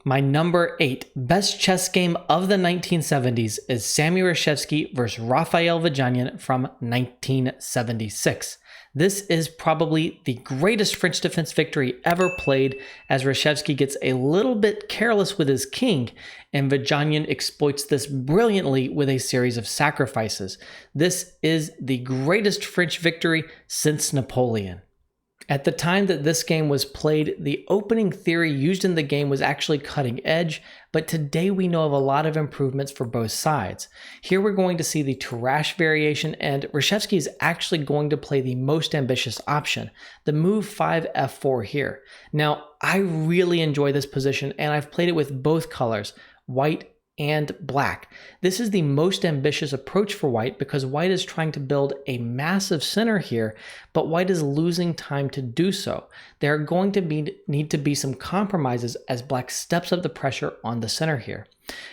My number 8 best chess game of the 1970s is Sammy Reshevsky vs. Raphael Vaganian from 1976. This is probably the greatest French defense victory ever played, as Reshevsky gets a little bit careless with his king, and Vaganian exploits this brilliantly with a series of sacrifices. This is the greatest French victory since Napoleon. At the time that this game was played, the opening theory used in the game was actually cutting edge, but today we know of a lot of improvements for both sides. Here we're going to see the Tarrasch variation, and Reshevsky is actually going to play the most ambitious option, the move 5f4 here. Now, I really enjoy this position, and I've played it with both colors, white and black. This is the most ambitious approach for white because white is trying to build a massive center here, but white is losing time to do so. There are going to need to be some compromises as black steps up the pressure on the center here.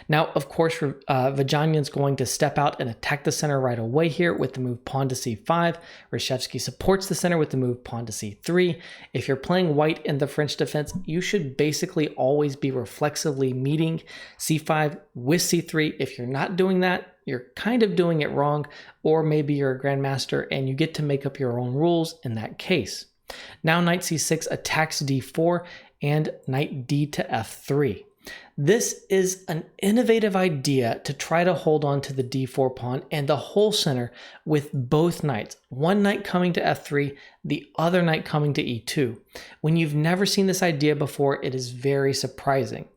Now, of course, Vaganian's going to step out and attack the center right away here with the move pawn to c5. Reshevsky supports the center with the move pawn to c3. If you're playing white in the French defense, you should basically always be reflexively meeting c5 with c3. If you're not doing that, you're kind of doing it wrong, or maybe you're a grandmaster and you get to make up your own rules in that case. Now knight c6 attacks d4 and knight d to f3. This is an innovative idea to try to hold on to the d4 pawn and the whole center with both knights. One knight coming to f3, the other knight coming to e2. When you've never seen this idea before, it is very surprising.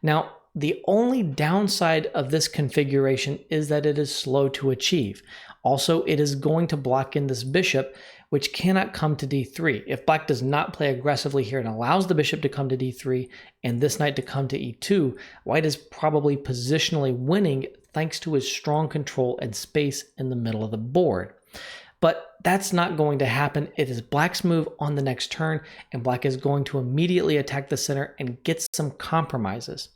Now, the only downside of this configuration is that it is slow to achieve. Also, it is going to block in this bishop, which cannot come to d3. If black does not play aggressively here and allows the bishop to come to d3 and this knight to come to e2, white is probably positionally winning thanks to his strong control and space in the middle of the board. But that's not going to happen. It is black's move on the next turn, and black is going to immediately attack the center and get some compromises.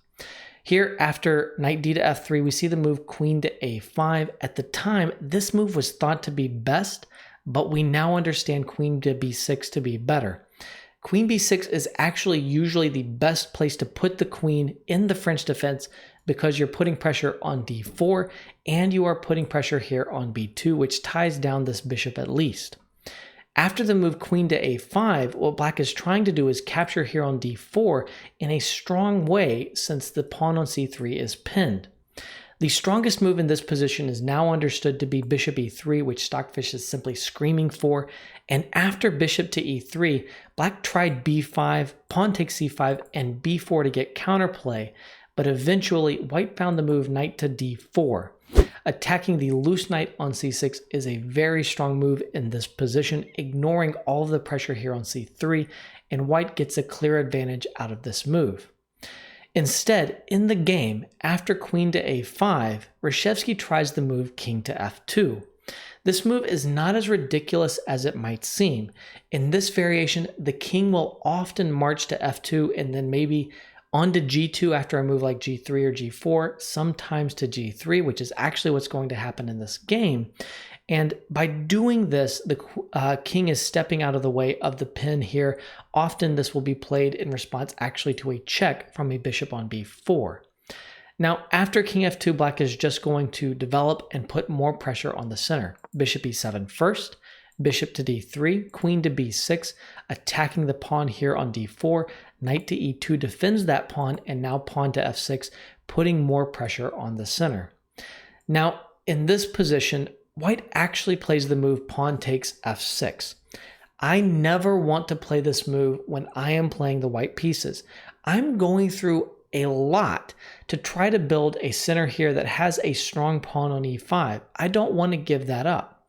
Here, after knight d to f3, we see the move queen to a5. At the time, this move was thought to be best, but we now understand queen to b6 to be better. Queen b6 is actually usually the best place to put the queen in the French defense because you're putting pressure on d4 and you are putting pressure here on b2, which ties down this bishop at least. After the move queen to a5, what black is trying to do is capture here on d4 in a strong way since the pawn on c3 is pinned. The strongest move in this position is now understood to be bishop e3, which Stockfish is simply screaming for. And after bishop to e3, black tried b5, pawn takes c5, and b4 to get counterplay, but eventually white found the move knight to d4. Attacking the loose knight on c6 is a very strong move in this position, ignoring all of the pressure here on c3, and white gets a clear advantage out of this move. Instead, in the game, after queen to a5, Reshevsky tries the move king to f2. This move is not as ridiculous as it might seem. In this variation, the king will often march to f2 and then maybe on to g2 after a move like g3 or g4, sometimes to g3, which is actually what's going to happen in this game. And by doing this, the king is stepping out of the way of the pin here. Often this will be played in response actually to a check from a bishop on b4. Now, after king f2, black is just going to develop and put more pressure on the center. Bishop e7 first, bishop to d3, queen to b6, attacking the pawn here on d4, knight to e2 defends that pawn, and now pawn to f6, putting more pressure on the center. Now, in this position, white actually plays the move pawn takes f6. I never want to play this move when I am playing the white pieces. I'm going through a lot to try to build a center here that has a strong pawn on e5. I don't want to give that up.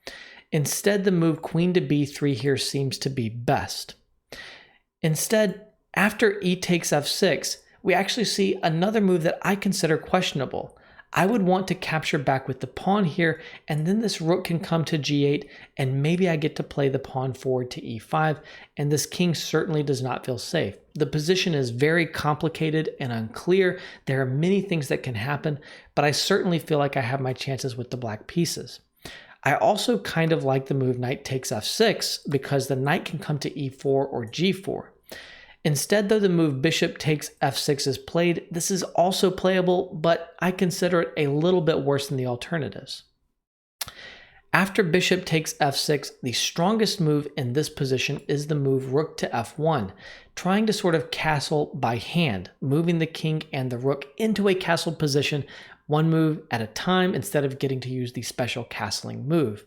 Instead, the move queen to b3 here seems to be best. Instead, after e takes f6, we actually see another move that I consider questionable. I would want to capture back with the pawn here, and then this rook can come to g8, and maybe I get to play the pawn forward to e5, and this king certainly does not feel safe. The position is very complicated and unclear. There are many things that can happen, but I certainly feel like I have my chances with the black pieces. I also kind of like the move knight takes f6 because the knight can come to e4 or g4. Instead, though, the move bishop takes f6 is played. This is also playable, but I consider it a little bit worse than the alternatives. After bishop takes f6, the strongest move in this position is the move rook to f1, trying to sort of castle by hand, moving the king and the rook into a castle position one move at a time instead of getting to use the special castling move.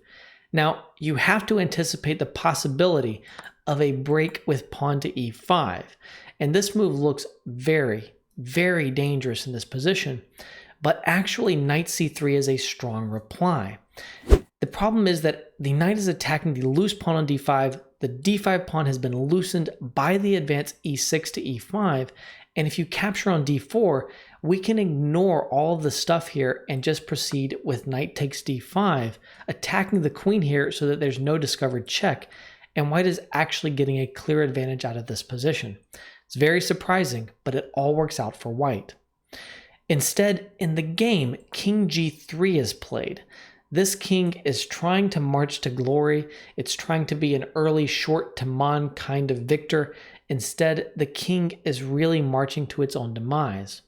Now, you have to anticipate the possibility of a break with pawn to e5, and this move looks very, very dangerous in this position, but actually knight c3 is a strong reply. The problem is that the knight is attacking the loose pawn on d5, the d5 pawn has been loosened by the advance e6 to e5, and if you capture on d4, we can ignore all of the stuff here and just proceed with knight takes d5, attacking the queen here so that there's no discovered check, and white is actually getting a clear advantage out of this position. It's very surprising, but it all works out for white. Instead, in the game, king g3 is played. This king is trying to march to glory. It's trying to be an early short to mon kind of victor. Instead, the king is really marching to its own demise.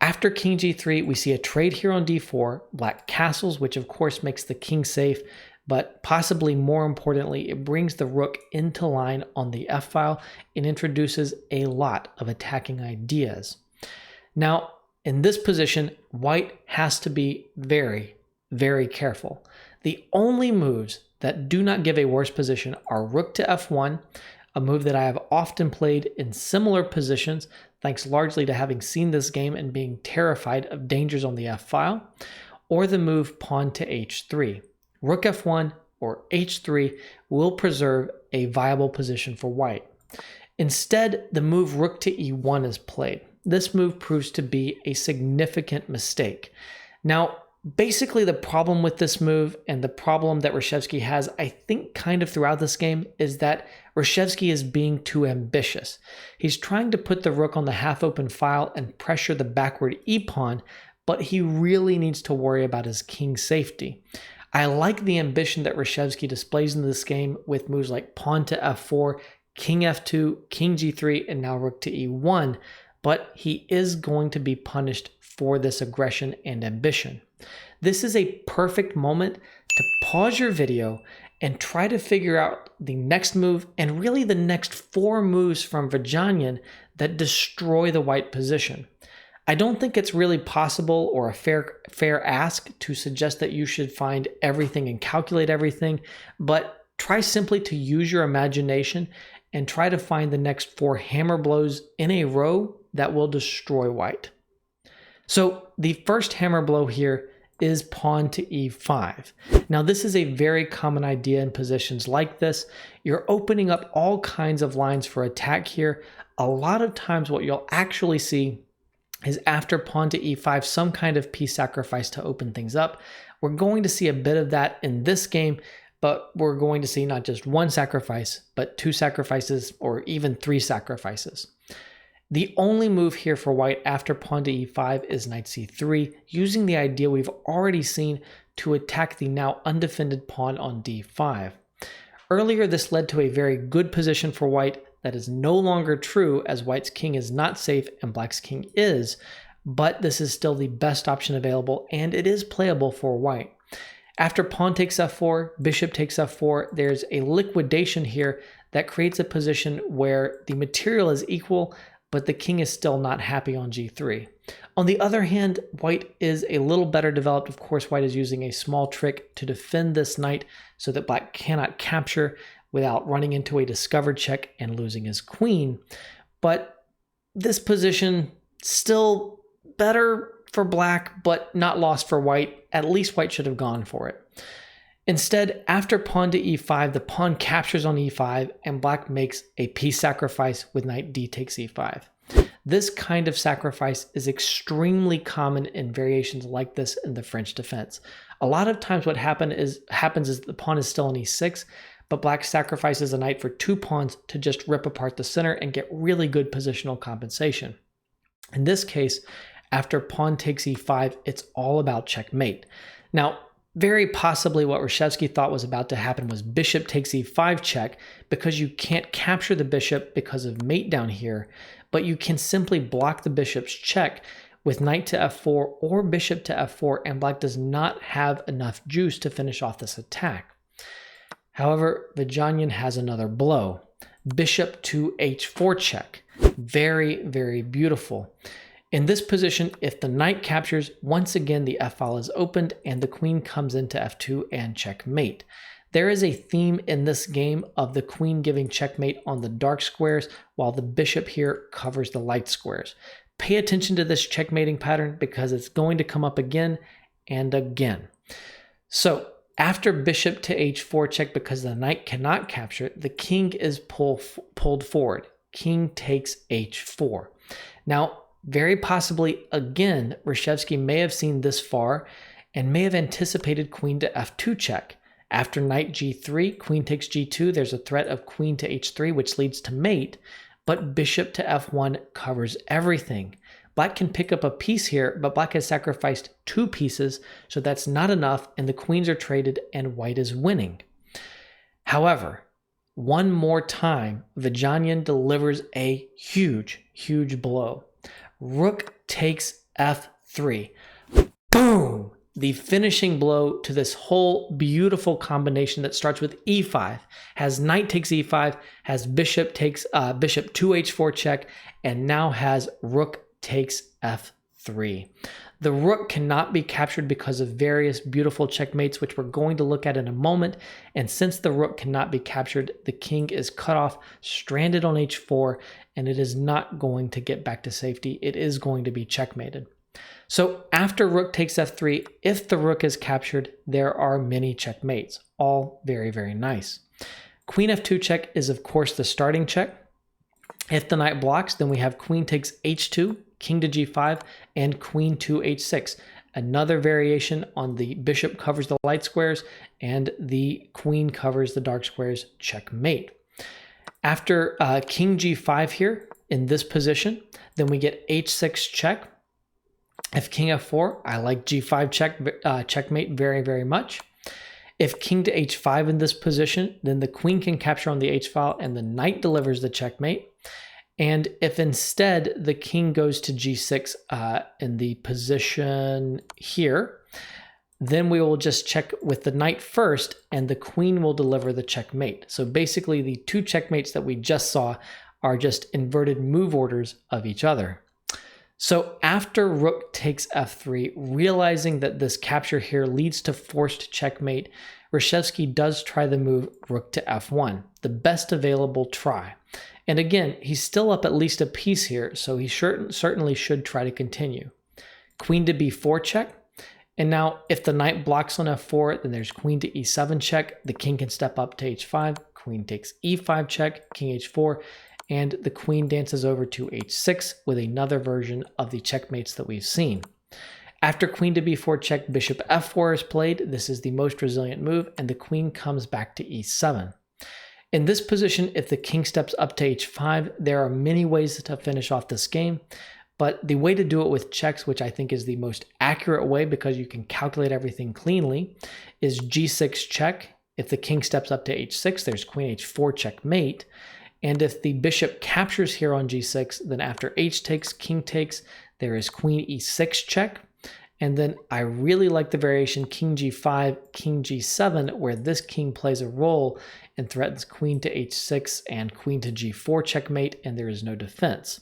After king g3, we see a trade here on d4, black castles, which of course makes the king safe, but possibly more importantly, it brings the rook into line on the f-file and introduces a lot of attacking ideas. Now, in this position, white has to be very, very careful. The only moves that do not give a worse position are rook to f1, a move that I have often played in similar positions, thanks largely to having seen this game and being terrified of dangers on the f-file, or the move pawn to h3. Rook f1 or h3 will preserve a viable position for white. Instead, the move rook to e1 is played. This move proves to be a significant mistake. Now, basically the problem with this move and the problem that Reshevsky has, I think kind of throughout this game, is that Reshevsky is being too ambitious. He's trying to put the rook on the half-open file and pressure the backward e-pawn, but he really needs to worry about his king safety. I like the ambition that Reshevsky displays in this game with moves like pawn to f4, king f2, king g3, and now rook to e1, but he is going to be punished for this aggression and ambition. This is a perfect moment to pause your video and try to figure out the next move and really the next 4 moves from Vaganian that destroy the white position. I don't think it's really possible or a fair ask to suggest that you should find everything and calculate everything, but try simply to use your imagination and try to find the next 4 hammer blows in a row that will destroy white. So the first hammer blow here is pawn to e5. Now this is a very common idea in positions like this. You're opening up all kinds of lines for attack here. A lot of times what you'll actually see is after pawn to e5, some kind of piece sacrifice to open things up. We're going to see a bit of that in this game, but we're going to see not just 1 sacrifice, but 2 sacrifices or even 3 sacrifices. The only move here for white after pawn to e5 is knight c3, using the idea we've already seen to attack the now undefended pawn on d5. Earlier, this led to a very good position for white that is no longer true as white's king is not safe and black's king is, but this is still the best option available and it is playable for white. After pawn takes f4, bishop takes f4, there's a liquidation here that creates a position where the material is equal, but the king is still not happy on g3. On the other hand, white is a little better developed. Of course, white is using a small trick to defend this knight so that black cannot capture without running into a discovered check and losing his queen. But this position still better for black, but not lost for white. At least white should have gone for it. Instead, after pawn to e5, the pawn captures on e5 and black makes a piece sacrifice with knight d takes e5. This kind of sacrifice is extremely common in variations like this in the French defense. A lot of times what happens is the pawn is still on e6, but black sacrifices a knight for 2 pawns to just rip apart the center and get really good positional compensation. In this case, after pawn takes e5, it's all about checkmate. Now, Very possibly what Reshevsky thought was about to happen was bishop takes e5 check, because you can't capture the bishop because of mate down here, but you can simply block the bishop's check with knight to f4 or bishop to f4, and black does not have enough juice to finish off this attack. However, Vaganian has another blow. Bishop to h4 check. Very, very beautiful. In this position, if the knight captures, once again the f-file is opened and the queen comes into f2 and checkmate. There is a theme in this game of the queen giving checkmate on the dark squares while the bishop here covers the light squares. Pay attention to this checkmating pattern because it's going to come up again and again. So after bishop to h4 check, because the knight cannot capture it, the king is pulled forward. King takes h4. Now, very possibly, again, Reshevsky may have seen this far and may have anticipated queen to f2 check. After knight g3, queen takes g2, there's a threat of queen to h3, which leads to mate, but bishop to f1 covers everything. Black can pick up a piece here, but black has sacrificed 2 pieces, so that's not enough, and the queens are traded, and white is winning. However, one more time, Vaganian delivers a huge, huge blow. Rook takes f3. Boom! The finishing blow to this whole beautiful combination that starts with e5, has knight takes e5, has bishop takes bishop to h4 check, and now has rook takes f3. The rook cannot be captured because of various beautiful checkmates, which we're going to look at in a moment. And since the rook cannot be captured, the king is cut off, stranded on h4, and it is not going to get back to safety. It is going to be checkmated. So after rook takes f3, if the rook is captured, there are many checkmates, all very, very nice. Queen f2 check is, of course, the starting check. If the knight blocks, then we have queen takes h2, king to g5, and queen to h6. Another variation on the bishop covers the light squares and the queen covers the dark squares, checkmate. After king g5 here in this position, then we get h6 check. If king f4, I like g5 check, checkmate very, very much. If king to h5 in this position, then the queen can capture on the h-file and the knight delivers the checkmate. And if instead the king goes to g6 in the position here, then we will just check with the knight first and the queen will deliver the checkmate. So basically the 2 checkmates that we just saw are just inverted move orders of each other. So after rook takes f3, realizing that this capture here leads to forced checkmate, Reshevsky does try the move rook to f1, the best available try. And again, he's still up at least a piece here, so he certainly should try to continue. Queen to b4 check. And now if the knight blocks on f4, then there's queen to e7 check. The king can step up to h5. Queen takes e5 check, king h4. And the queen dances over to h6 with another version of the checkmates that we've seen. After queen to b4 check, bishop f4 is played. This is the most resilient move, and the queen comes back to e7. In this position, if the king steps up to h5, there are many ways to finish off this game, but the way to do it with checks, which I think is the most accurate way because you can calculate everything cleanly, is g6 check. If the king steps up to h6, there's queen h4 checkmate. And if the bishop captures here on g6, then after h takes, king takes, there is queen e6 check. And then I really like the variation king g5, king g7, where this king plays a role and threatens queen to h6 and queen to g4 checkmate, and there is no defense.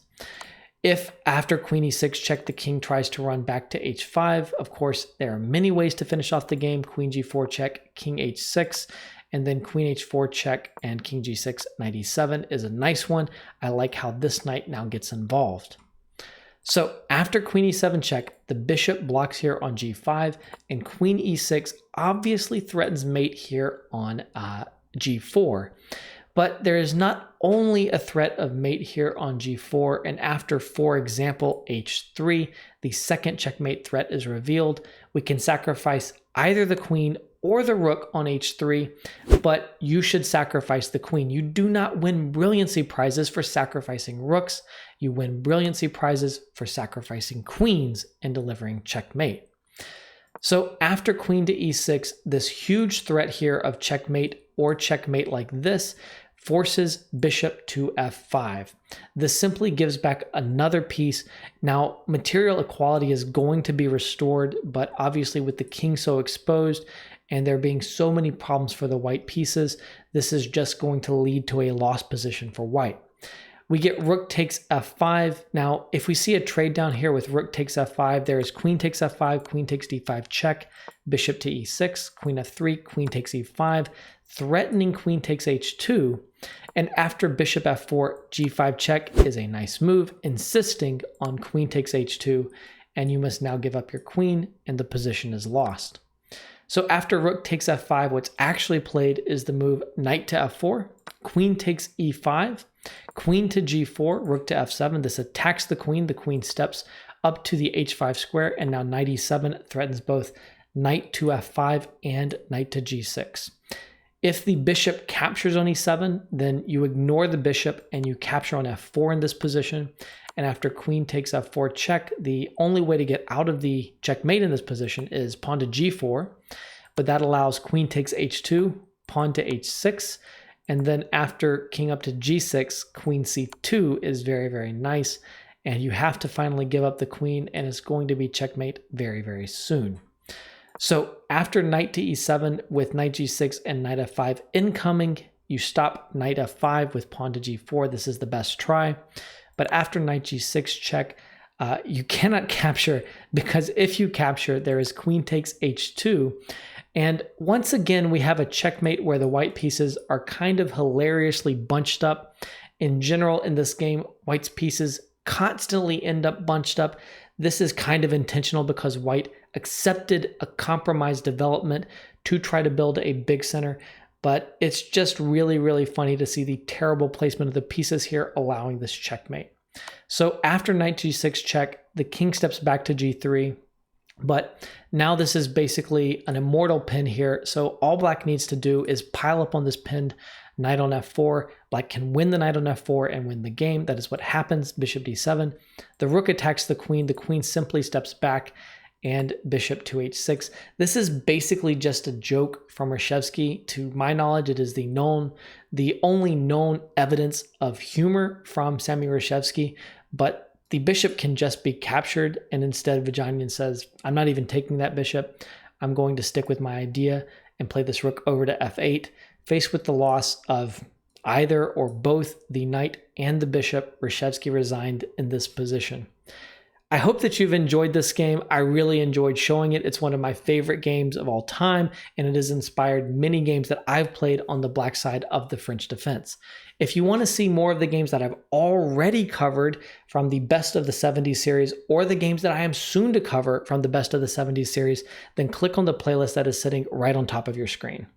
If after queen e6 check, the king tries to run back to h5, of course, there are many ways to finish off the game. Queen g4 check, king h6, and then queen h4 check and king g6, knight e7 is a nice one. I like how this knight now gets involved. So after queen e7 check, the bishop blocks here on g5, and queen e6 obviously threatens mate here on g4. But there is not only a threat of mate here on g4, and after, for example, h3, the second checkmate threat is revealed. We can sacrifice either the queen or the rook on h3, but you should sacrifice the queen. You do not win brilliancy prizes for sacrificing rooks. You win brilliancy prizes for sacrificing queens and delivering checkmate. So after queen to e6, this huge threat here of checkmate or checkmate like this forces bishop to f5. This simply gives back another piece. Now, material equality is going to be restored, but obviously with the king so exposed and there being so many problems for the white pieces, this is just going to lead to a lost position for white. We get rook takes f5. Now, if we see a trade down here with rook takes f5, there is queen takes f5, queen takes d5 check, bishop to e6, queen f3, queen takes e5, threatening queen takes h2. And after bishop f4, g5 check is a nice move, insisting on queen takes h2, and you must now give up your queen, and the position is lost. So after rook takes f5, what's actually played is the move knight to f4, queen takes e5, queen to g4, rook to f7. This attacks the queen steps up to the h5 square, and now knight e7 threatens both knight to f5 and knight to g6. If the bishop captures on e7, then you ignore the bishop and you capture on f4 in this position. And after queen takes f4 check, the only way to get out of the checkmate in this position is pawn to g4, but that allows queen takes h2, pawn to h6, and then after king up to g6, queen c2 is very, very nice, and you have to finally give up the queen, and it's going to be checkmate very, very soon. So after knight to e7 with knight g6 and knight f5 incoming, you stop knight f5 with pawn to g4. This is the best try. But after knight g6 check, you cannot capture, because if you capture, there is queen takes h2. And once again, we have a checkmate where the white pieces are kind of hilariously bunched up. In general, in this game, white's pieces constantly end up bunched up. This is kind of intentional because white accepted a compromised development to try to build a big center, but it's just really, really funny to see the terrible placement of the pieces here allowing this checkmate. So after knight g6 check, the king steps back to g3, but now this is basically an immortal pin here. So all black needs to do is pile up on this pinned knight on f4. Black can win the knight on f4 and win the game. That is what happens. Bishop d7. The rook attacks the queen. The queen simply steps back, and bishop to h6. This is basically just a joke from Reshevsky. To my knowledge, it is the only known evidence of humor from Sammy Reshevsky, but the bishop can just be captured, and instead Vaganian says, I'm not even taking that bishop. I'm going to stick with my idea and play this rook over to f8. Faced with the loss of either or both the knight and the bishop, Reshevsky resigned in this position. I hope that you've enjoyed this game. I really enjoyed showing it. It's one of my favorite games of all time, and it has inspired many games that I've played on the black side of the French defense. If you want to see more of the games that I've already covered from the Best of the 70s series, or the games that I am soon to cover from the Best of the 70s series, then click on the playlist that is sitting right on top of your screen.